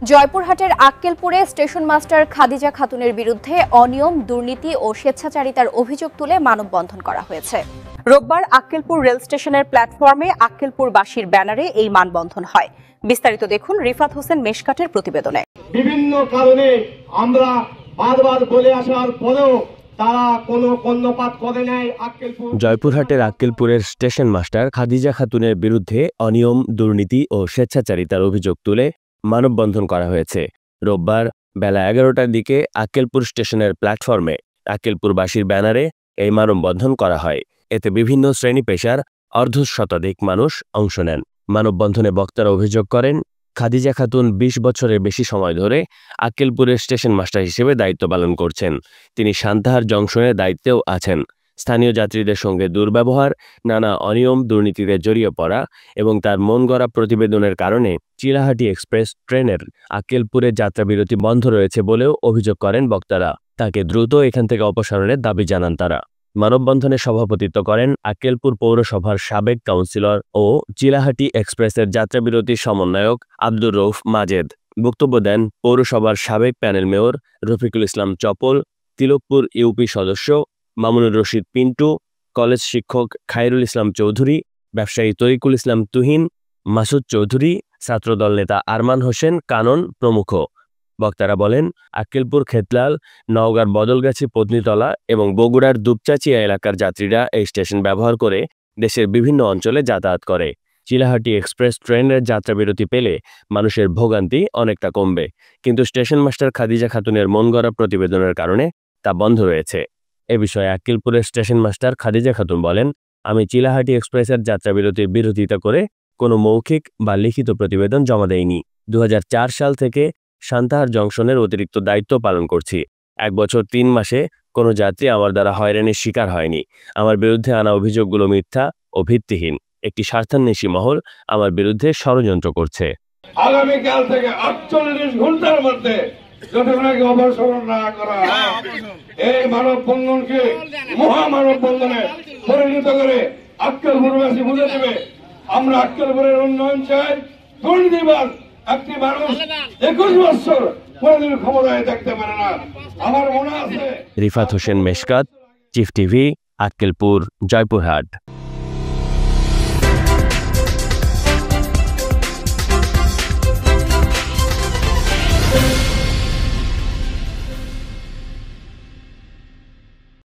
জয়পুরহাটের আক্কেলপুরে station master Khadija খাতুনের বিরুদ্ধে অনিয়ম, দুর্নীতি ও স্বেচ্ছাচারিতার অভিযোগ তুলে মানববন্ধন করা হয়েছে। রোববার আক্কেলপুর রেল স্টেশনের প্ল্যাটফর্মে আক্কেলপুরবাসীর ব্যানারে এই মানববন্ধন হয়। বিস্তারিত দেখুন রিফাত হোসেন মেশকাটের প্রতিবেদনে। বিভিন্ন কারণে আমরা বারবার বলে আসার পরেও তারা কোনো কর্ণপাত করে নাই। জয়পুরহাটের আক্কেলপুরের স্টেশন মাস্টার খাদিজা খাতুনের বিরুদ্ধে অনিয়ম, দুর্নীতি ও স্বেচ্ছাচারিতার অভিযোগ তুলে মানববন্ধন করা হয়েছে। রোববার বেলা 11টার দিকে আক্কেলপুর স্টেশনের প্ল্যাটফর্মে আক্কেলপুরবাসীর ব্যানারে এই মানববন্ধন করা হয়। এতে বিভিন্ন শ্রেণী পেশার অর্ধশতাধিক মানুষ অংশ নেন। মানববন্ধনে বক্তারা অভিযোগ করেন, খাদিজা খাতুন 20 বছরের বেশি সময় ধরে আক্কেলপুরের স্টেশন মাস্টার হিসেবে দায়িত্ব পালন করছেন। তিনি সান্তাহার জংশনের দায়িত্বেও আছেন। স্থানীয় যাত্রীদের সঙ্গে দুর্ব্যবহার, নানা অনিয়ম, দুর্নীতিতে জড়িয়ে পড়া এবং তার মন গড়া প্রতিবেদনের কারণে চিলাহাটি এক্সপ্রেস ট্রেনের আক্কেলপুরের যাত্রাবিরতি বন্ধ রয়েছে বলেও অভিযোগ করেন বক্তারা। তাকে দ্রুত এখান থেকে অপসারণের দাবি জানান তারা। মানববন্ধনে সভাপতিত্ব করেন আক্কেলপুর পৌরসভার সাবেক কাউন্সিলর ও চিলাহাটি এক্সপ্রেসের যাত্রাবিরতির সমন্বয়ক আব্দুর রউফ মাজেদ। বক্তব্য দেন পৌরসভার সাবেক প্যানেল মেয়র রফিকুল ইসলাম চপল, তিলকপুর ইউপি সদস্য মামুনুর রশিদ পিন্টু, কলেজ শিক্ষক খায়রুল ইসলাম চৌধুরী, ব্যবসায়ী তরিকুল ইসলাম তুহিন, মাসুদ চৌধুরী, ছাত্রদল নেতা আরমান হোসেন কানন প্রমুখ। বক্তারা বলেন, আক্কেলপুর খেতলাল, নওগাঁর বদলগাছি পত্নীতলা এবং বগুড়ার দুপচাচিয়া এলাকার যাত্রীরা এই স্টেশন ব্যবহার করে দেশের বিভিন্ন অঞ্চলে যাতায়াত করে। চিলাহাটি এক্সপ্রেস ট্রেনের যাত্রাবিরতি পেলে মানুষের ভোগান্তি অনেকটা কমবে, কিন্তু স্টেশন মাস্টার খাদিজা খাতুনের মন গড়া প্রতিবেদনের কারণে তা বন্ধ রয়েছে। এ বিষয়ে আক্কেলপুরের স্টেশন মাস্টার খাদিজা খাতুন বলেন, আমি চিলাহাটি এক্সপ্রেসের যাত্রাবিরতির বিরোধিতা করে কোনো মৌখিক বা লিখিত প্রতিবেদন জমা দেইনি। 2004 সাল থেকে সান্তাহার জংশনের অতিরিক্ত দায়িত্ব পালন করছি। 1 বছর 3 মাসে কোনো যাত্রী আমার দ্বারা হয়রানির শিকার হয়নি। আমার বিরুদ্ধে আনা অভিযোগগুলো মিথ্যা ও ভিত্তিহীন। একটি স্বার্থান্বেষী মহল আমার বিরুদ্ধে ষড়যন্ত্র করছে। আগামীকাল থেকে 48 ঘন্টার মধ্যে যদি ওনাকে অপসারণ না করা হয়, এই মানববন্ধনকে মহামানববন্ধনে পরিণত করে আক্কেলপুরবাসী বুঝে দেবে আমরা আক্কেলপুরের উন্নয়ন চাই। দুর্নীতিবাদ একটি মানুষ 21 বছর কোনদিন ক্ষমতায় থাকতে পারে না। আমার মনে আছে। Rifat Hossain Mishkat, chief TV, Akkelpur, Joypurhat.